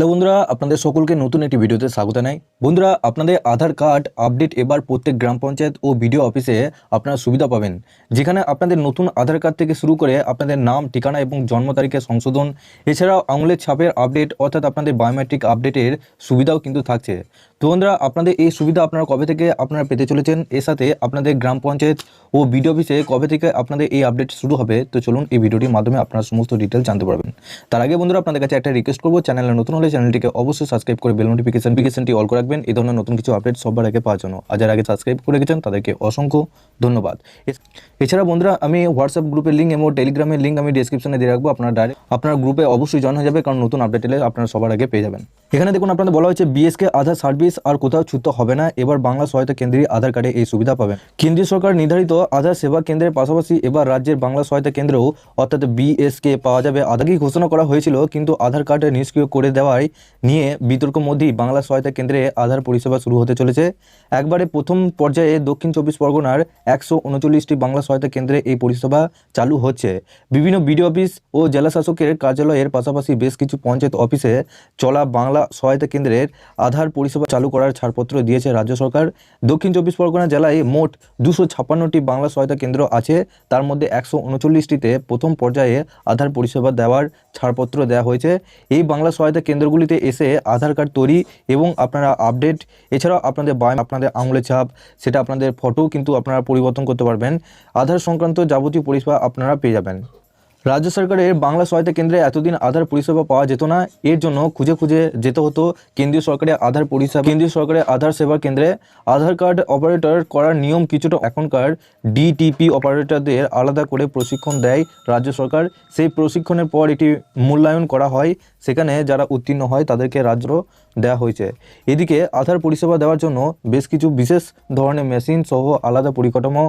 Hello বন্ধুরা, আপনাদের সকলকে নতুন একটি ভিডিওতে স্বাগত জানাই। বন্ধুরা, আপনাদের আধার কার্ড আপডেট এবার প্রত্যেক গ্রাম পঞ্চায়েত ও বিডিও অফিসে আপনারা সুবিধা পাবেন, যেখানে আপনাদের নতুন আধার কার্ড থেকে শুরু করে আপনাদের নাম, ঠিকানা এবং জন্ম তারিখের সংশোধন, এছাড়াও আঙুলের ছাপের আপডেট অর্থাৎ আপনাদের বায়োমেট্রিক আপডেটের সুবিধাও কিন্তু থাকছে। তো বন্ধুরা, আপনাদের এই সুবিধা আপনারা কবে থেকে আপনারা পেতে চলেছেন, এর সাথে আপনাদের গ্রাম পঞ্চায়েত ও বিডিও অফিসে কবে থেকে আপনাদের এই আপডেট শুরু হবে, তো চলুন এই ভিডিওটির মাধ্যমে আপনারা সমস্ত ডিটেলস জানতে পারবেন। তার আগে বন্ধুরা, আপনাদের কাছে একটা রিকোয়েস্ট করবো, চ্যানেলে নতুন হলে চ্যানেলটিকে অবশ্যই সাবস্ক্রাইব করে বেল নোটিফিকেশনটি অল করে রাখবেন এই ধরনের নতুন কিছু আপডেট সবার আগে পাওয়ার জন্য। আর যারা আগে সাবস্ক্রাইব করে গেছেন তাদেরকে অসংখ্য ধন্যবাদ। এছাড়া বন্ধুরা, আমি হোয়াটসঅ্যাপ গ্রুপের লিঙ্ক এবং টেলিগ্রামের লিঙ্ক আমি ডেসক্রিপশনে দিয়ে রাখবো, আপনার গ্রুপে অবশ্যই জয়েন হয়ে যাবে, কারণ নতুন আপডেট এলে আপনারা সবার আগে পেয়ে যাবেন। এখানে দেখুন, আপনাদের বলা হয়েছে বিএসকে আধার সার্ভিস আর কোথাও ছুটতে হবে না, এবার বাংলা সহায়তা কেন্দ্রে আধার কার্ডে এই সুবিধা পাবেন। কেন্দ্রীয় সরকার নির্ধারিত আধার সেবা কেন্দ্রের পাশাপাশি এবার রাজ্যের বাংলা সহায়তা কেন্দ্রেও অর্থাৎ বিএসকে পাওয়া যাবে। আগেই ঘোষণা করা হয়েছিল, কিন্তু আধার কার্ড নিষ্ক্রিয় করে দেওয়ায় নিয়ে বিতর্ক মধ্যেই বাংলা সহায়তা কেন্দ্রে আধার পরিষেবা শুরু হতে চলেছে। একবারে প্রথম পর্যায়ে দক্ষিণ 24 পরগনার 139টি বাংলা সহায়তা কেন্দ্রে এই পরিষেবা চালু হচ্ছে। বিভিন্ন বিডিও অফিস ও জেলা শাসকের কার্যালয়ের পাশাপাশি বেশ কিছু পঞ্চায়েত অফিসে চলা বাংলা সহায়তা কেন্দ্রের আধার পরিষেবা চালু করার ছাড়পত্র দিয়েছে রাজ্য সরকার। দক্ষিণ 24 পরগনা জেলায় মোট 256টি বাংলা সহায়তা কেন্দ্র আছে, তার মধ্যে 139টিতে প্রথম পর্যায়ে আধার পরিষেবা দেওয়ার ছাড়পত্র দেওয়া হয়েছে। এই বাংলা সহায়তা কেন্দ্রগুলিতে এসে আধার কার্ড তৈরি এবং আপনারা আপডেট, এছাড়াও আপনাদের আঙুলের ছাপ, সেটা আপনাদের ফটো কিন্তু আপনারা পরিবর্তন করতে পারবেন। আধার সংক্রান্ত যাবতীয় পরিষেবা আপনারা পেয়ে যাবেন। রাজ্য সরকারের বাংলা সহায়তা কেন্দ্রে এতদিন আধার পরিষেবা পাওয়া যেত না, এর জন্য খুঁজে খুঁজে যেতে হতো কেন্দ্রীয় সরকারের আধার সেবা কেন্দ্রে। আধার কার্ড অপারেটর করার নিয়ম কিছুটা এখনকার ডিটিপি অপারেটরদের আলাদা করে প্রশিক্ষণ দেয় রাজ্য সরকার। সেই প্রশিক্ষণের পর এটি মূল্যায়ন করা হয়, সেখানে যারা উত্তীর্ণ হয় তাদেরকে রাজ্য দেওয়া হয়েছে। এদিকে আধার পরিষেবা দেওয়ার জন্য বেশ কিছু বিশেষ ধরনের মেশিন সহ আলাদা পরিকাঠামো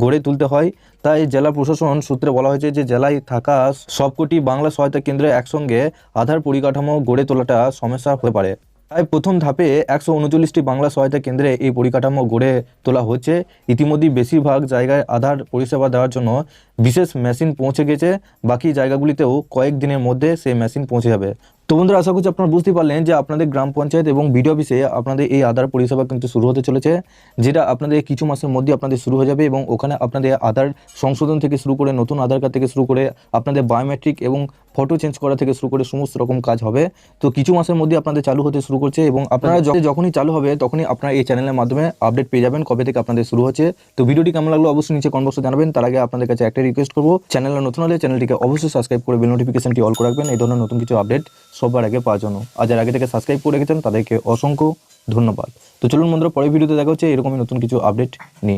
গড়ে তুলতে হয়। তাই জেলা প্রশাসন সূত্রে বলা হয়েছে যে জেলায় থাকা সবকটি বাংলা সহায়তা কেন্দ্রে একসঙ্গে আধার পরিকাঠামো গড়ে তোলাটা সমস্যা হতে পারে। তাই প্রথম ধাপে 139টি বাংলা সহায়তা কেন্দ্রে এই পরিকাঠামো গড়ে তোলা হচ্ছে। ইতিমধ্যেই বেশিরভাগ জায়গায় আধার পরিষেবা দেওয়ার জন্য বিশেষ মেশিন পৌঁছে গেছে, বাকি জায়গাগুলিতেও কয়েকদিনের মধ্যে সেই মেশিন পৌঁছে যাবে। তো বন্ধুরা, আশা করছি আপনারা বুঝতে পারলেন যে আপনাদের গ্রাম পঞ্চায়েত এবং বিডিও অফিসে আপনাদের এই আধার পরিষেবা কিন্তু শুরু হতে চলেছে, যেটা আপনাদের কিছু মাসের মধ্যে আপনাদের শুরু হয়ে যাবে। এবং ওখানে আপনাদের আধার সংশোধন থেকে শুরু করে নতুন আধার কার্ড থেকে শুরু করে আপনাদের বায়োমেট্রিক এবং ফটো চেঞ্জ করা থেকে শুরু করে সমস্ত রকম কাজ হবে। তো কিছু মাসের মধ্যে আপনাদের চালু হতে শুরু করছে, এবং আপনারা যখনই চালু হবে তখনই আপনারা এই চ্যানেলের মাধ্যমে আপডেট পেয়ে যাবেন কবে থেকে আপনাদের শুরু হচ্ছে। তো ভিডিওটি কেমন লাগলো অবশ্যই নিচে কমেন্ট বক্সে জানাবেন। তার আগে আপনাদের কাছে একটা রিকোয়েস্ট করবো, চ্যানেলে নতুন হলে চ্যানেলটিকে অবশ্যই সাবস্ক্রাইব করে বেল নোটিফিকেশনটি অল করে রাখবেন এই ধরনের নতুন কিছু আপডেট সবার আগে পাওয়ার জন্য। আর যারা আগে থেকে সাবস্ক্রাইব করে রেখেছেন তাদেরকে অসংখ্য ধন্যবাদ। তো চলুন বন্ধুরা, পরের ভিডিওতে দেখা হচ্ছে এরকমই নতুন কিছু আপডেট নিয়ে।